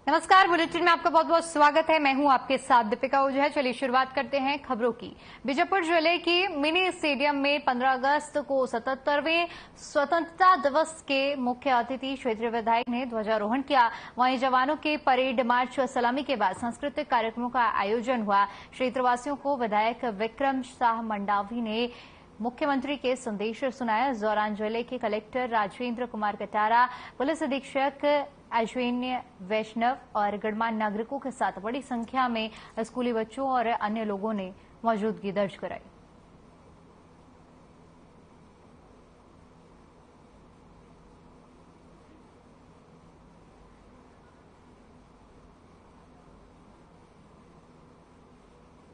नमस्कार, बुलेटिन में आपका बहुत बहुत स्वागत है। मैं हूं आपके साथ दीपिका ओझा। चलिए शुरुआत करते हैं खबरों की। बीजापुर जिले की मिनी स्टेडियम में 15 अगस्त को 77वें स्वतंत्रता दिवस के मुख्य अतिथि क्षेत्रीय विधायक ने ध्वजारोहण किया। वहीं जवानों के परेड मार्च और सलामी के बाद सांस्कृतिक कार्यक्रमों का आयोजन हुआ। क्षेत्रवासियों को विधायक विक्रम शाह मंडावी ने मुख्यमंत्री के संदेश सुनाया। इस दौरान जिले के कलेक्टर राजेंद्र कुमार कटारा, पुलिस अधीक्षक अश्विनी वैष्णव और गणमान्य नागरिकों के साथ बड़ी संख्या में स्कूली बच्चों और अन्य लोगों ने मौजूदगी दर्ज कराई।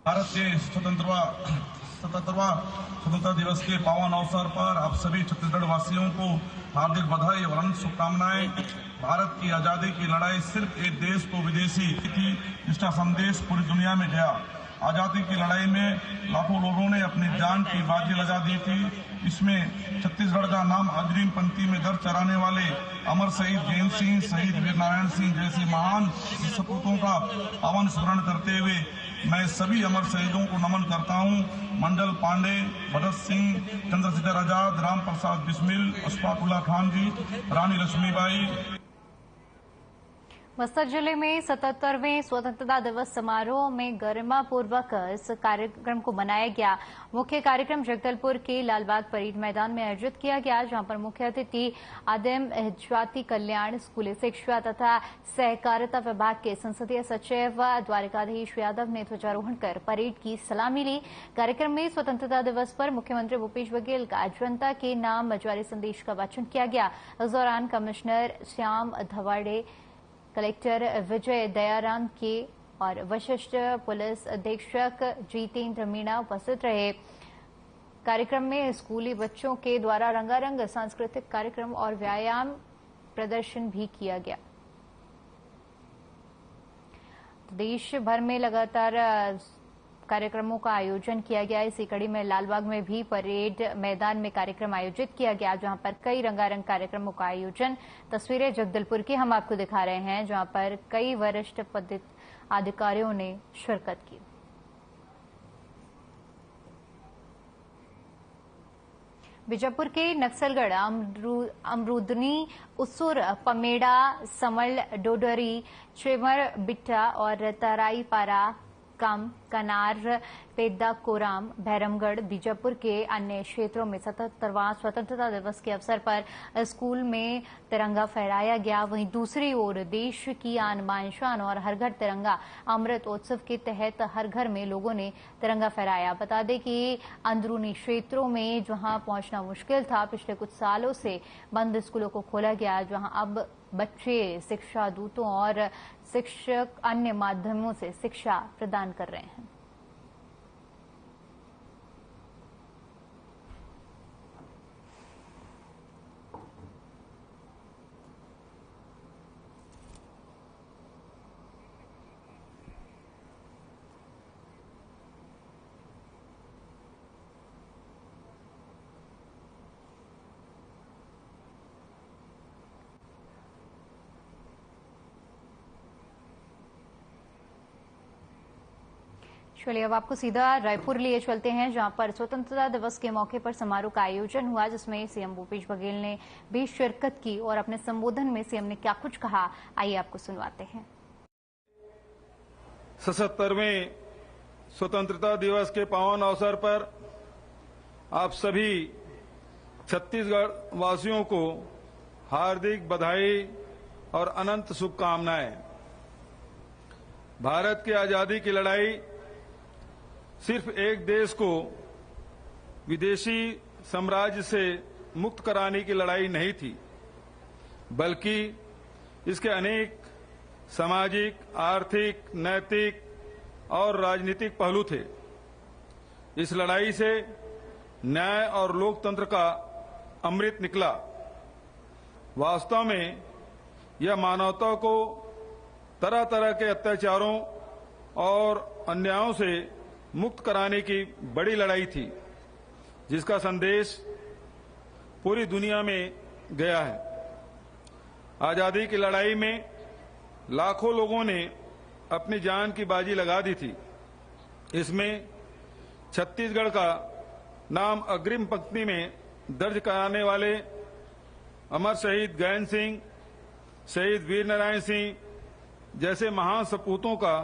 भारत के स्वतंत्रता दिवस के पावन अवसर पर आप सभी छत्तीसगढ़ वासियों को हार्दिक बधाई और अनंत शुभकामनाएं। भारत की आजादी की लड़ाई सिर्फ एक देश को विदेशी थी, इसका संदेश पूरी दुनिया में गया। आजादी की लड़ाई में लाखों लोगों ने अपनी जान की बाजी लगा दी थी। इसमें छत्तीसगढ़ का नाम अग्रिम पंक्ति में दर चढ़ाने वाले अमर शहीद जैन सिंह, शहीद वीरनारायण सिंह जैसे महान सपूतों का पावन स्मरण करते हुए मैं सभी अमर शहीदों को नमन करता हूं। मंडल पांडे, भगत सिंह, चंद्रशेखर आजाद, राम प्रसाद बिस्मिल, अशफाक उल्लाह खान जी, रानी लक्ष्मीबाई। बस्तर जिले में 77वें स्वतंत्रता दिवस समारोह में गरिमापूर्वक इस कार्यक्रम को मनाया गया। मुख्य कार्यक्रम जगदलपुर के लालबाग परेड मैदान में आयोजित किया गया, जहां पर मुख्य अतिथि आदिम जाति कल्याण, स्कूली शिक्षा तथा सहकारिता विभाग के संसदीय सचिव द्वारिकाधीश यादव ने ध्वजारोहण कर परेड की सलामी ली। कार्यक्रम में स्वतंत्रता दिवस पर मुख्यमंत्री भूपेश बघेल का जनता के नाम जारी संदेश का वाचन किया गया। इस दौरान कमिश्नर श्याम धवाड़े, कलेक्टर विजय दयाराम के और वरिष्ठ पुलिस अधीक्षक जितेंद्र मीणा उपस्थित रहे। कार्यक्रम में स्कूली बच्चों के द्वारा रंगारंग सांस्कृतिक कार्यक्रम और व्यायाम प्रदर्शन भी किया गया। देश भर में लगातार कार्यक्रमों का आयोजन किया गया। इसी कड़ी में लालबाग में भी परेड मैदान में कार्यक्रम आयोजित किया गया, जहां पर कई रंगारंग कार्यक्रमों का आयोजन। तस्वीरें जगदलपुर की हम आपको दिखा रहे हैं, जहां पर कई वरिष्ठ अधिकारियों ने शिरकत की। बीजापुर के नक्सलगढ़ अमरूदनी, उसूर, पमेड़ा, समल, डोडरी, चेमर बिट्टा और तराईपारा, कम, कनार, पेद्दाकोराम, भैरमगढ़, बीजापुर के अन्य क्षेत्रों में 77वां स्वतंत्रता दिवस के अवसर पर स्कूल में तिरंगा फहराया गया। वहीं दूसरी ओर देश की आन बान शान और हर घर तिरंगा अमृत उत्सव के तहत हर घर में लोगों ने तिरंगा फहराया। बता दें कि अंदरूनी क्षेत्रों में जहां पहुंचना मुश्किल था, पिछले कुछ सालों से बंद स्कूलों को खोला गया, जहां अब बच्चे शिक्षा दूतों और शिक्षक अन्य माध्यमों से शिक्षा प्रदान कर रहे हैं। चलिए अब आपको सीधा रायपुर लिए चलते हैं, जहां पर स्वतंत्रता दिवस के मौके पर समारोह का आयोजन हुआ, जिसमें सीएम भूपेश बघेल ने भी शिरकत की। और अपने संबोधन में सीएम ने क्या कुछ कहा, आइए आपको सुनवाते हैं। 77वें स्वतंत्रता दिवस के पावन अवसर पर आप सभी छत्तीसगढ़ वासियों को हार्दिक बधाई और अनंत शुभकामनाएं। भारत की आजादी की लड़ाई सिर्फ एक देश को विदेशी साम्राज्य से मुक्त कराने की लड़ाई नहीं थी, बल्कि इसके अनेक सामाजिक, आर्थिक, नैतिक और राजनीतिक पहलू थे। इस लड़ाई से न्याय और लोकतंत्र का अमृत निकला। वास्तव में यह मानवता को तरह तरह के अत्याचारों और अन्यायों से मुक्त कराने की बड़ी लड़ाई थी, जिसका संदेश पूरी दुनिया में गया है। आजादी की लड़ाई में लाखों लोगों ने अपनी जान की बाजी लगा दी थी। इसमें छत्तीसगढ़ का नाम अग्रिम पंक्ति में दर्ज कराने वाले अमर शहीद गैन सिंह, शहीद वीर नारायण सिंह जैसे महान सपूतों का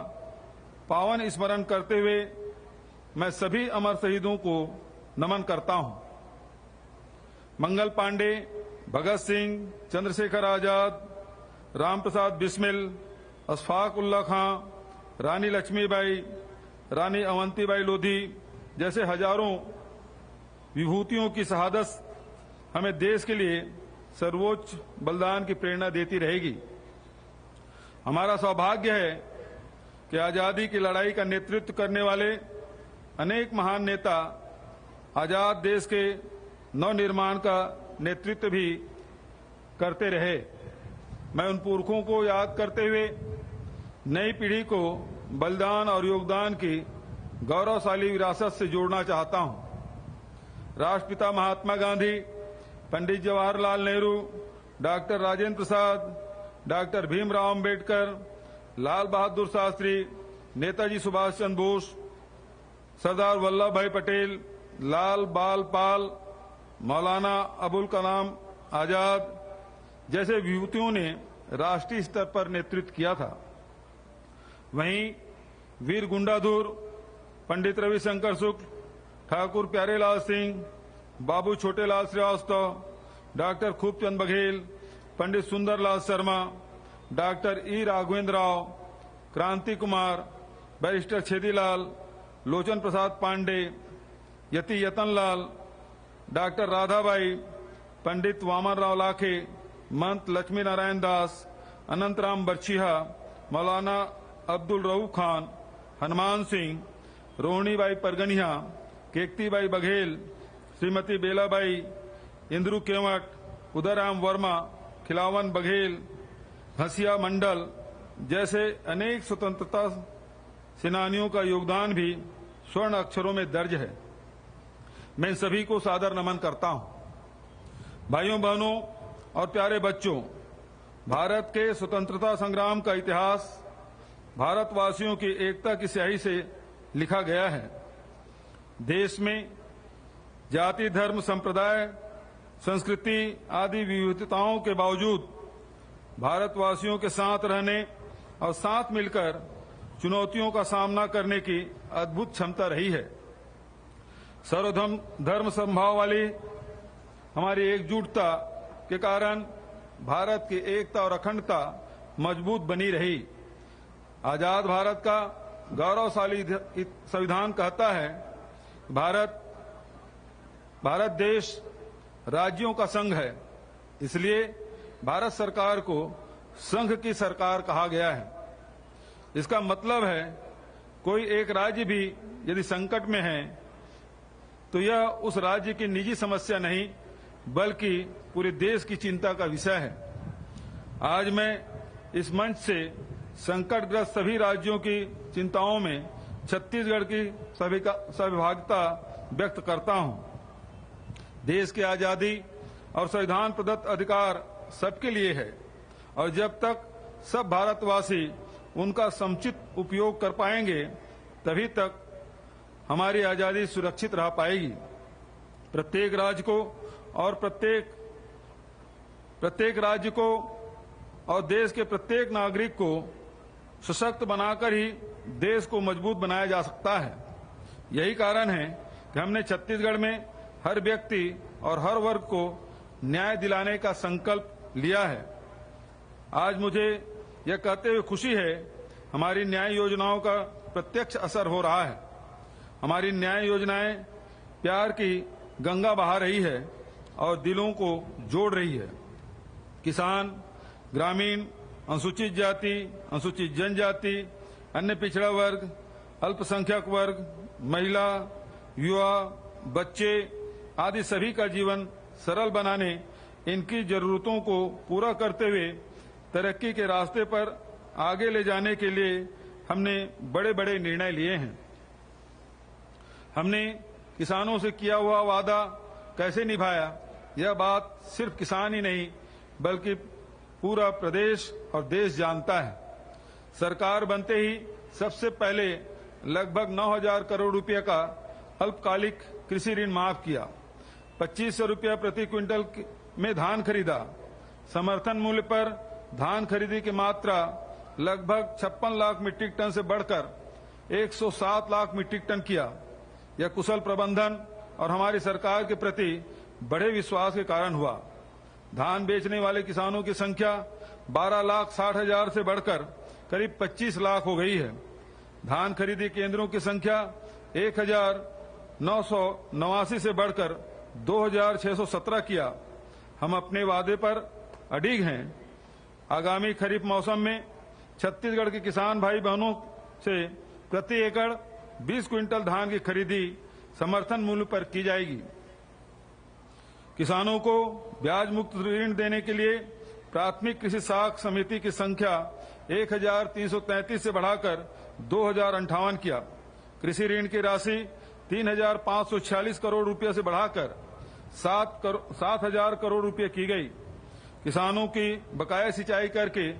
पावन स्मरण करते हुए मैं सभी अमर शहीदों को नमन करता हूं। मंगल पांडे, भगत सिंह, चंद्रशेखर आजाद, रामप्रसाद बिस्मिल, अशफाक उल्ला खां, रानी लक्ष्मीबाई, रानी अवंतीबाई लोधी जैसे हजारों विभूतियों की शहादत हमें देश के लिए सर्वोच्च बलिदान की प्रेरणा देती रहेगी। हमारा सौभाग्य है कि आजादी की लड़ाई का नेतृत्व करने वाले अनेक महान नेता आजाद देश के नवनिर्माण का नेतृत्व भी करते रहे। मैं उन पुरखों को याद करते हुए नई पीढ़ी को बलिदान और योगदान की गौरवशाली विरासत से जोड़ना चाहता हूं। राष्ट्रपिता महात्मा गांधी, पंडित जवाहरलाल नेहरू, डॉक्टर राजेंद्र प्रसाद, डॉक्टर भीमराव अंबेडकर, लाल बहादुर शास्त्री, नेताजी सुभाष चंद्र बोस, सरदार वल्लभ भाई पटेल, लाल बाल पाल, मौलाना अबुल कलाम आजाद जैसे विभूतियों ने राष्ट्रीय स्तर पर नेतृत्व किया था। वहीं वीर गुंडाधुर, पंडित रविशंकर शुक्ल, ठाकुर प्यारेलाल सिंह, बाबू छोटेलाल श्रीवास्तव, डॉक्टर खूबचंद बघेल, पंडित सुंदरलाल शर्मा, डॉक्टर ई राघवेंद्र राव, क्रांति कुमार, बैरिस्टर छेदीलाल, लोचन प्रसाद पांडे, यति यतनलाल, डॉक्टर राधाबाई, पंडित वामनराव लाखे, महंत लक्ष्मी नारायण दास, अनंतराम बरछिया, मौलाना अब्दुल रऊफ खान, हनुमान सिंह, रोहिणीबाई परगनिया, केकतीबाई बघेल, श्रीमती बेलाबाई, इंद्रू केवट, उदयराम वर्मा, खिलावन बघेल, हंसिया मंडल जैसे अनेक स्वतंत्रता सेनानियों का योगदान भी स्वर्ण अक्षरों में दर्ज है। मैं इन सभी को सादर नमन करता हूं। भाइयों बहनों और प्यारे बच्चों, भारत के स्वतंत्रता संग्राम का इतिहास भारतवासियों की एकता की स्याही से लिखा गया है। देश में जाति, धर्म, संप्रदाय, संस्कृति आदि विविधताओं के बावजूद भारतवासियों के साथ रहने और साथ मिलकर चुनौतियों का सामना करने की अद्भुत क्षमता रही है। सर्वधर्म समभाव वाली हमारी एकजुटता के कारण भारत की एकता और अखंडता मजबूत बनी रही। आजाद भारत का गौरवशाली संविधान कहता है, भारत देश राज्यों का संघ है, इसलिए भारत सरकार को संघ की सरकार कहा गया है। इसका मतलब है कोई एक राज्य भी यदि संकट में है तो यह उस राज्य की निजी समस्या नहीं बल्कि पूरे देश की चिंता का विषय है। आज मैं इस मंच से संकटग्रस्त सभी राज्यों की चिंताओं में छत्तीसगढ़ की सहभागिता व्यक्त करता हूं। देश की आजादी और संविधान प्रदत्त अधिकार सबके लिए है और जब तक सब भारतवासी उनका समुचित उपयोग कर पाएंगे तभी तक हमारी आजादी सुरक्षित रह पाएगी। प्रत्येक राज्य को और देश के प्रत्येक नागरिक को सशक्त बनाकर ही देश को मजबूत बनाया जा सकता है। यही कारण है कि हमने छत्तीसगढ़ में हर व्यक्ति और हर वर्ग को न्याय दिलाने का संकल्प लिया है। आज मुझे यह कहते हुए खुशी है, हमारी न्याय योजनाओं का प्रत्यक्ष असर हो रहा है। हमारी न्याय योजनाएं प्यार की गंगा बहा रही है और दिलों को जोड़ रही है। किसान, ग्रामीण, अनुसूचित जाति, अनुसूचित जनजाति, अन्य पिछड़ा वर्ग, अल्पसंख्यक वर्ग, महिला, युवा, बच्चे आदि सभी का जीवन सरल बनाने, इनकी जरूरतों को पूरा करते हुए तरक्की के रास्ते पर आगे ले जाने के लिए हमने बड़े बड़े निर्णय लिए हैं। हमने किसानों से किया हुआ वादा कैसे निभाया, यह बात सिर्फ किसान ही नहीं बल्कि पूरा प्रदेश और देश जानता है। सरकार बनते ही सबसे पहले लगभग 9,000 करोड़ रुपए का अल्पकालिक कृषि ऋण माफ किया। 2500 रुपया प्रति क्विंटल में धान खरीदा। समर्थन मूल्य पर धान खरीदी की मात्रा लगभग 56 लाख मीट्रिक टन से बढ़कर 107 लाख मीट्रिक टन किया। यह कुशल प्रबंधन और हमारी सरकार के प्रति बड़े विश्वास के कारण हुआ। धान बेचने वाले किसानों की संख्या 12,60,000 से बढ़कर करीब 25 लाख हो गई है। धान खरीदी केंद्रों की संख्या 1,989 से बढ़कर 2,617 किया। हम अपने वादे पर अडिग हैं। आगामी खरीफ मौसम में छत्तीसगढ़ के किसान भाई बहनों से प्रति एकड़ 20 क्विंटल धान की खरीदी समर्थन मूल्य पर की जाएगी। किसानों को ब्याज मुक्त ऋण देने के लिए प्राथमिक कृषि साख समिति की संख्या 1,333 से बढ़ाकर 2,058 किया। कृषि ऋण की राशि 3,546 करोड़ रुपये से बढ़ाकर 7,000 करोड़ रुपये की गई। किसानों की बकाया सिंचाई करके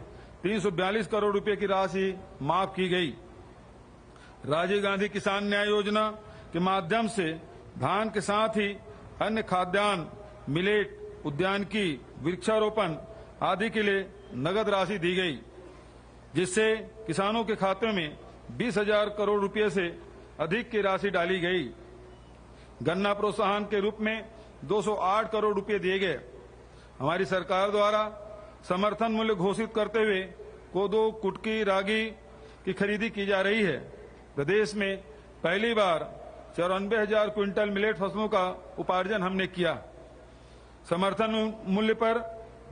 342 करोड़ रुपये की राशि माफ की गई। राजीव गांधी किसान न्याय योजना के माध्यम से धान के साथ ही अन्य खाद्यान्न, मिलेट, उद्यानिकी, वृक्षारोपण आदि के लिए नगद राशि दी गई, जिससे किसानों के खाते में 20,000 करोड़ रुपये से अधिक की राशि डाली गई। गन्ना प्रोत्साहन के रूप में 208 करोड़ रुपये दिए गए। हमारी सरकार द्वारा समर्थन मूल्य घोषित करते हुए कोदो, कुटकी, रागी की खरीदी की जा रही है। प्रदेश में पहली बार 94,000 क्विंटल मिलेट फसलों का उपार्जन हमने किया। समर्थन मूल्य पर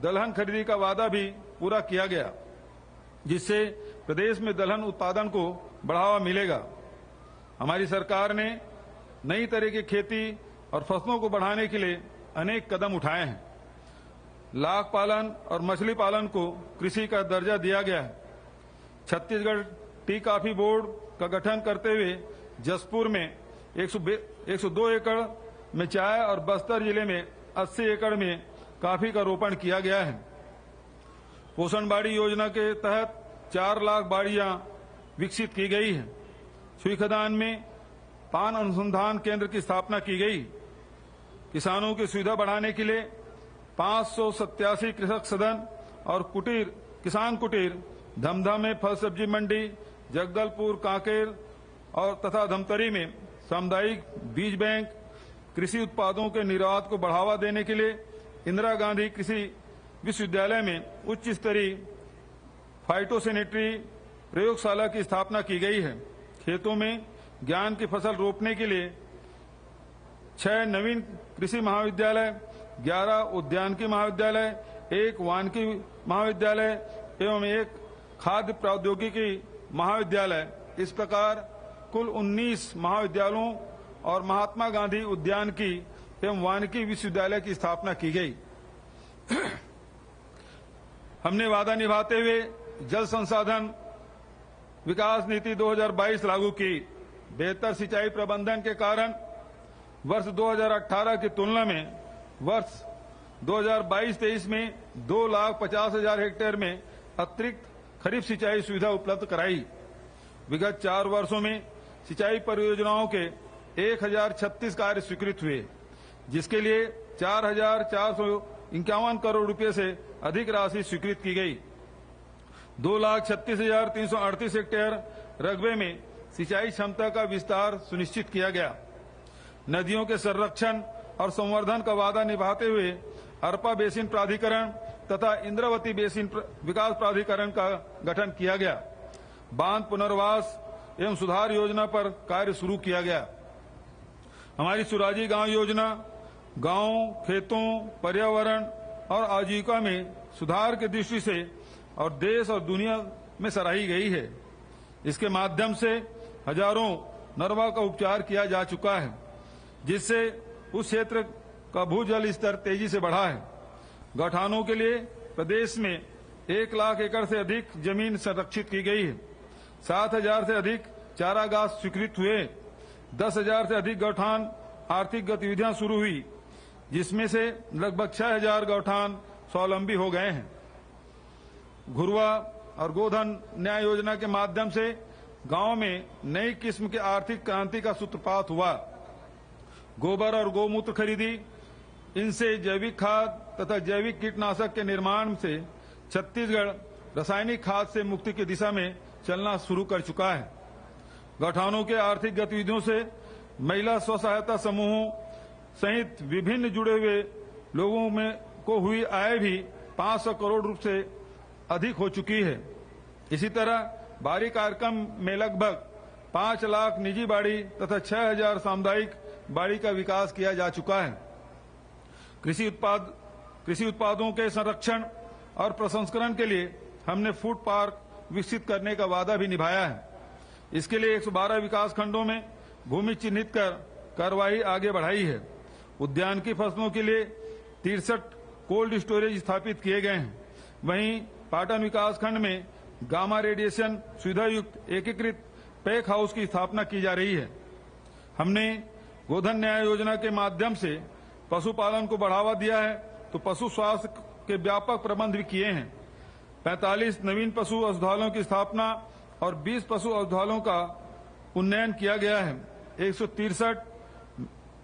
दलहन खरीदी का वादा भी पूरा किया गया, जिससे प्रदेश में दलहन उत्पादन को बढ़ावा मिलेगा। हमारी सरकार ने नई तरह की खेती और फसलों को बढ़ाने के लिए अनेक कदम उठाए हैं। लाख पालन और मछली पालन को कृषि का दर्जा दिया गया है। छत्तीसगढ़ टी कॉफी बोर्ड का गठन करते हुए जसपुर में 102 एकड़ में चाय और बस्तर जिले में 80 एकड़ में कॉफी का रोपण किया गया है। पोषण बाड़ी योजना के तहत 4 लाख बाड़ियां विकसित की गई है। सुईखदान में पान अनुसंधान केंद्र की स्थापना की गई। किसानों की सुविधा बढ़ाने के लिए 587 कृषक सदन और किसान कुटीर धमधा में फल सब्जी मंडी, जगदलपुर, कांकेर और तथा धमतरी में सामुदायिक बीज बैंक, कृषि उत्पादों के निर्यात को बढ़ावा देने के लिए इंदिरा गांधी कृषि विश्वविद्यालय में उच्च स्तरीय फाइटोसैनिटरी प्रयोगशाला की स्थापना की गई है। खेतों में ज्ञान की फसल रोपने के लिए 6 नवीन कृषि महाविद्यालय, 11 उद्यानिकी महाविद्यालय, 1 वानिकी महाविद्यालय एवं 1 खाद्य प्रौद्योगिकी महाविद्यालय, इस प्रकार कुल 19 महाविद्यालयों और महात्मा गांधी उद्यानिकी एवं वानिकी विश्वविद्यालय की स्थापना की गई। हमने वादा निभाते हुए जल संसाधन विकास नीति 2022 लागू की। बेहतर सिंचाई प्रबंधन के कारण वर्ष 2018 की तुलना में वर्ष 2022-23 में 2,50,000 हेक्टेयर में अतिरिक्त खरीफ सिंचाई सुविधा उपलब्ध कराई। विगत 4 वर्षों में सिंचाई परियोजनाओं के 1,036 कार्य स्वीकृत हुए, जिसके लिए 4,451 करोड़ रुपए से अधिक राशि स्वीकृत की गई। 2,36,338 हेक्टेयर रकबे में सिंचाई क्षमता का विस्तार सुनिश्चित किया गया। नदियों के संरक्षण और संवर्धन का वादा निभाते हुए अरपा बेसिन प्राधिकरण तथा इंद्रावती बेसिन विकास प्राधिकरण का गठन किया गया। बांध पुनर्वास एवं सुधार योजना पर कार्य शुरू किया गया। हमारी सुराजी गांव योजना गांवों, खेतों, पर्यावरण और आजीविका में सुधार की दृष्टि से और देश और दुनिया में सराही गई है। इसके माध्यम से हजारों नरवा का उपचार किया जा चुका है, जिससे उस क्षेत्र का भूजल स्तर तेजी से बढ़ा है। गौठानों के लिए प्रदेश में 1 लाख एकड़ से अधिक जमीन संरक्षित की गई है। 7,000 से अधिक चारागाह स्वीकृत हुए। 10,000 से अधिक गौठान आर्थिक गतिविधियां शुरू हुई, जिसमें से लगभग 6,000 गौठान स्वावलंबी हो गए हैं। घुरवा और गोधन न्याय योजना के माध्यम से गांव में नई किस्म के आर्थिक क्रांति का सूत्रपात हुआ। गोबर और गौमूत्र खरीदी, इनसे जैविक खाद तथा जैविक कीटनाशक के निर्माण से छत्तीसगढ़ रासायनिक खाद से मुक्ति की दिशा में चलना शुरू कर चुका है। गौठानों के आर्थिक गतिविधियों से महिला स्व सहायता समूहों सहित विभिन्न जुड़े हुए लोगों में को हुई आय भी 500 करोड़ रुपए से अधिक हो चुकी है। इसी तरह बाड़ी कार्यक्रम में लगभग 5 लाख निजी बाड़ी तथा 6000 सामुदायिक बाड़ी का विकास किया जा चुका है। कृषि उत्पादों के संरक्षण और प्रसंस्करण के लिए हमने फूड पार्क विकसित करने का वादा भी निभाया है। इसके लिए 112 विकास खंडों में भूमि चिन्हित कर कार्रवाई आगे बढ़ाई है। उद्यान की फसलों के लिए 63 कोल्ड स्टोरेज स्थापित किए गए हैं। वहीं पाटन विकास खंड में गामा रेडिएशन सुविधा युक्त एकीकृत पैक हाउस की स्थापना की जा रही है। हमने गोधन न्याय योजना के माध्यम से पशुपालन को बढ़ावा दिया है, तो पशु स्वास्थ्य के व्यापक प्रबंध भी किए हैं। 45 नवीन पशु औषधालयों की स्थापना और 20 पशु औषधालयों का उन्नयन किया गया है। 163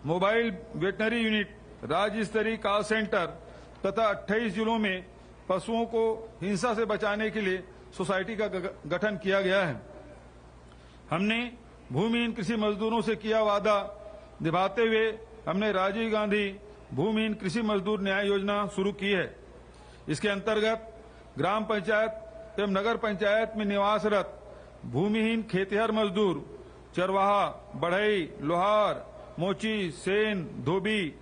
मोबाइल वेटनरी यूनिट, राज्य स्तरीय कॉल सेंटर तथा 28 जिलों में पशुओं को हिंसा से बचाने के लिए सोसाइटी का गठन किया गया है। हमने भूमिहीन कृषि मजदूरों से किया वादा निभाते हुए हमने राजीव गांधी भूमिहीन कृषि मजदूर न्याय योजना शुरू की है। इसके अंतर्गत ग्राम पंचायत एवं नगर पंचायत में निवासरत भूमिहीन खेतिहर मजदूर, चरवाहा, बढ़ई, लोहार, मोची, सेन, धोबी,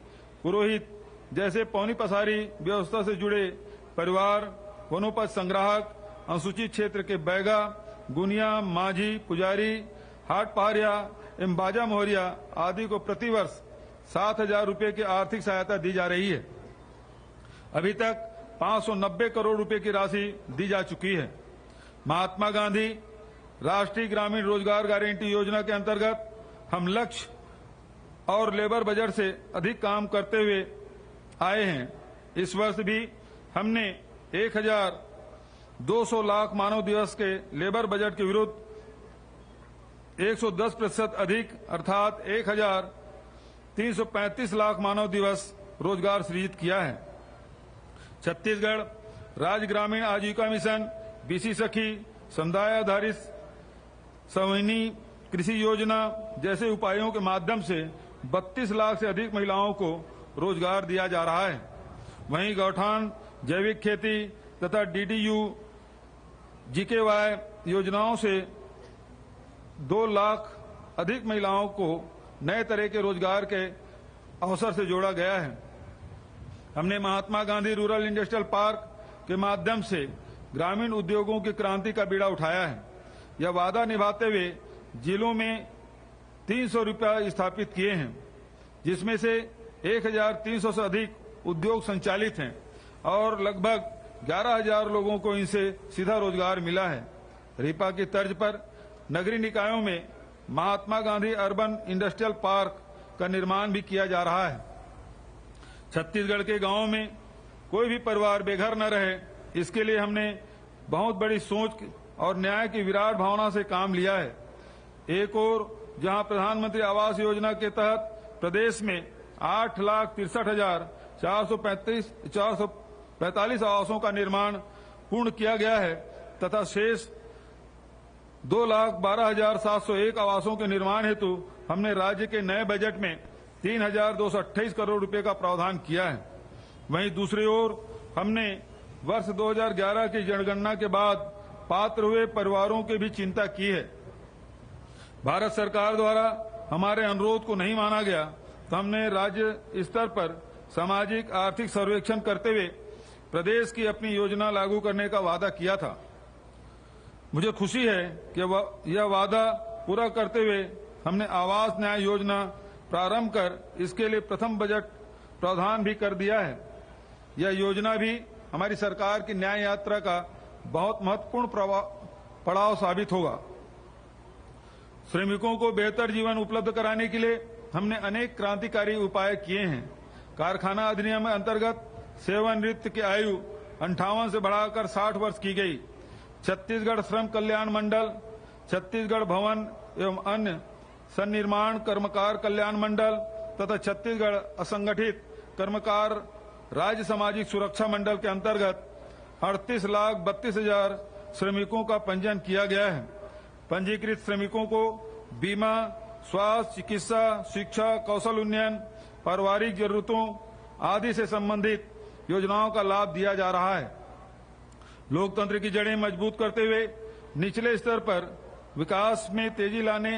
पुरोहित जैसे पौनी पसारी व्यवस्था से जुड़े परिवार, वनोपज संग्राहक, अनुसूचित क्षेत्र के बैगा, गुनिया, माझी, पुजारी, हाट पहाड़िया एवं बाजा मोहरिया आदि को प्रतिवर्ष 7,000 रुपए की आर्थिक सहायता दी जा रही है। अभी तक 590 करोड़ रुपए की राशि दी जा चुकी है। महात्मा गांधी राष्ट्रीय ग्रामीण रोजगार गारंटी योजना के अंतर्गत हम लक्ष्य और लेबर बजट से अधिक काम करते हुए आए हैं। इस वर्ष भी हमने 1,200 लाख मानव दिवस के लेबर बजट के विरुद्ध 110% अधिक अर्थात 1,335 लाख मानव दिवस रोजगार सृजित किया है। छत्तीसगढ़ राज्य ग्रामीण आजीविका मिशन, बीसी सखी, समुदाय आधारित संविनी कृषि योजना जैसे उपायों के माध्यम से 32 लाख से अधिक महिलाओं को रोजगार दिया जा रहा है। वहीं गौठान, जैविक खेती तथा डीडीयू जीकेवाई योजनाओं से 2 लाख अधिक महिलाओं को नए तरह के रोजगार के अवसर से जोड़ा गया है। हमने Mahatma Gandhi rural industrial park के माध्यम से ग्रामीण उद्योगों की क्रांति का बीड़ा उठाया है। यह वादा निभाते हुए जिलों में 300 रुपया स्थापित किए हैं, जिसमें से 1,300 से अधिक उद्योग संचालित हैं और लगभग 11,000 लोगों को इनसे सीधा रोजगार मिला है। रीपा की तर्ज पर नगरीय निकायों में Mahatma Gandhi urban industrial park का निर्माण भी किया जा रहा है। छत्तीसगढ़ के गांवों में कोई भी परिवार बेघर न रहे, इसके लिए हमने बहुत बड़ी सोच और न्याय की विराट भावना से काम लिया है। एक ओर जहां प्रधानमंत्री आवास योजना के तहत प्रदेश में 8,63,445 आवासों का निर्माण पूर्ण किया गया है तथा शेष 2,12,701 आवासों के निर्माण हेतु हमने राज्य के नए बजट में 3,228 करोड़ रुपए का प्रावधान किया है। वहीं दूसरी ओर हमने वर्ष 2011 की जनगणना के बाद पात्र हुए परिवारों की भी चिंता की है। भारत सरकार द्वारा हमारे अनुरोध को नहीं माना गया तो हमने राज्य स्तर पर सामाजिक आर्थिक सर्वेक्षण करते हुए प्रदेश की अपनी योजना लागू करने का वादा किया था। मुझे खुशी है कि यह वादा पूरा करते हुए हमने आवास न्याय योजना प्रारंभ कर इसके लिए प्रथम बजट प्रावधान भी कर दिया है। यह योजना भी हमारी सरकार की न्याय यात्रा का बहुत महत्वपूर्ण पड़ाव साबित होगा। श्रमिकों को बेहतर जीवन उपलब्ध कराने के लिए हमने अनेक क्रांतिकारी उपाय किए हैं। कारखाना अधिनियम अंतर्गत सेवानिवृत्त की आयु 58 से बढ़ाकर 60 वर्ष की गई। छत्तीसगढ़ श्रम कल्याण मंडल, छत्तीसगढ़ भवन एवं अन्य सन्निर्माण कर्मकार कल्याण मंडल तथा छत्तीसगढ़ असंगठित कर्मकार राज्य सामाजिक सुरक्षा मंडल के अंतर्गत 38,32,000 श्रमिकों का पंजीयन किया गया है। पंजीकृत श्रमिकों को बीमा, स्वास्थ्य, चिकित्सा, शिक्षा, कौशल उन्नयन, पारिवारिक जरूरतों आदि से संबंधित योजनाओं का लाभ दिया जा रहा है। लोकतंत्र की जड़ें मजबूत करते हुए निचले स्तर पर विकास में तेजी लाने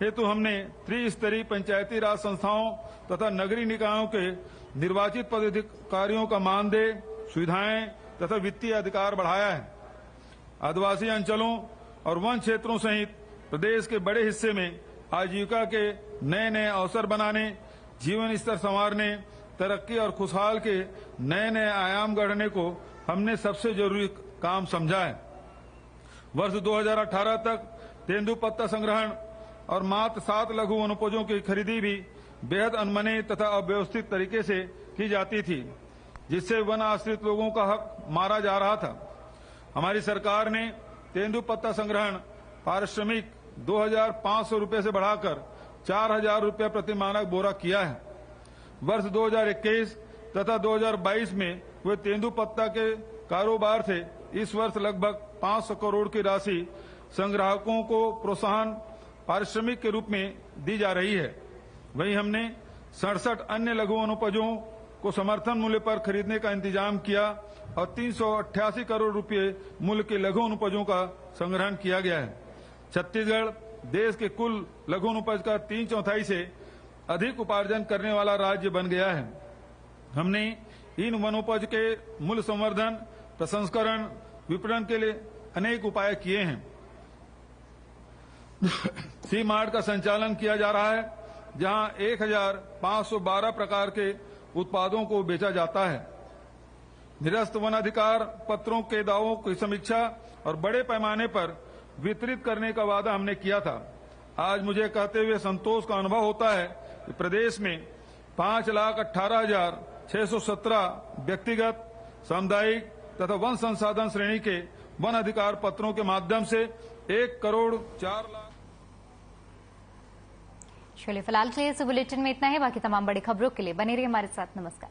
हेतु हमने त्रिस्तरीय पंचायती राज संस्थाओं तथा नगरीय निकायों के निर्वाचित पदाधिकारियों का मानदेय, सुविधाएं तथा वित्तीय अधिकार बढ़ाया है। आदिवासी अंचलों और वन क्षेत्रों सहित प्रदेश के बड़े हिस्से में आजीविका के नए नए अवसर बनाने, जीवन स्तर संवारने, तरक्की और खुशहाल के नए नए आयाम गढ़ने को हमने सबसे जरूरी काम समझा है। वर्ष 2018 तक तेंदुपत्ता संग्रहण और मात्र 7 लघु वनोपजों की खरीदी भी बेहद अनमने तथा अव्यवस्थित तरीके से की जाती थी, जिससे वन आश्रित लोगों का हक मारा जा रहा था। हमारी सरकार ने तेंदुपत्ता संग्रहण पारिश्रमिक 2,500 रुपये से बढ़ाकर 4,000 रुपये प्रति मानक बोरा किया है। वर्ष 2021 तथा 2022 में हुए तेंदुपत्ता के कारोबार से इस वर्ष लगभग 500 करोड़ की राशि संग्राहकों को प्रोत्साहन पारिश्रमिक के रूप में दी जा रही है। वहीं हमने 67 अन्य लघु वनोपजों को समर्थन मूल्य पर खरीदने का इंतजाम किया और 388 करोड़ रुपए मूल्य के लघु वनोपजों का संग्रहण किया गया है। छत्तीसगढ़ देश के कुल लघु वनोपज का 3/4 से अधिक उपार्जन करने वाला राज्य बन गया है। हमने इन वनोपज के मूल्य संवर्धन, प्रसंस्करण, विपणन के लिए अनेक उपाय किए हैं। सी मार्ट का संचालन किया जा रहा है, जहां 1,512 प्रकार के उत्पादों को बेचा जाता है। निरस्त वन अधिकार पत्रों के दावों की समीक्षा और बड़े पैमाने पर वितरित करने का वादा हमने किया था। आज मुझे कहते हुए संतोष का अनुभव होता है कि प्रदेश में 5,18,617 व्यक्तिगत, सामुदायिक तथा वन संसाधन श्रेणी के वन अधिकार पत्रों के माध्यम से 1,04,00,000। चलिए फिलहाल के लिए इस बुलेटिन में इतना ही। बाकी तमाम बड़ी खबरों के लिए बने रहिए हमारे साथ। नमस्कार।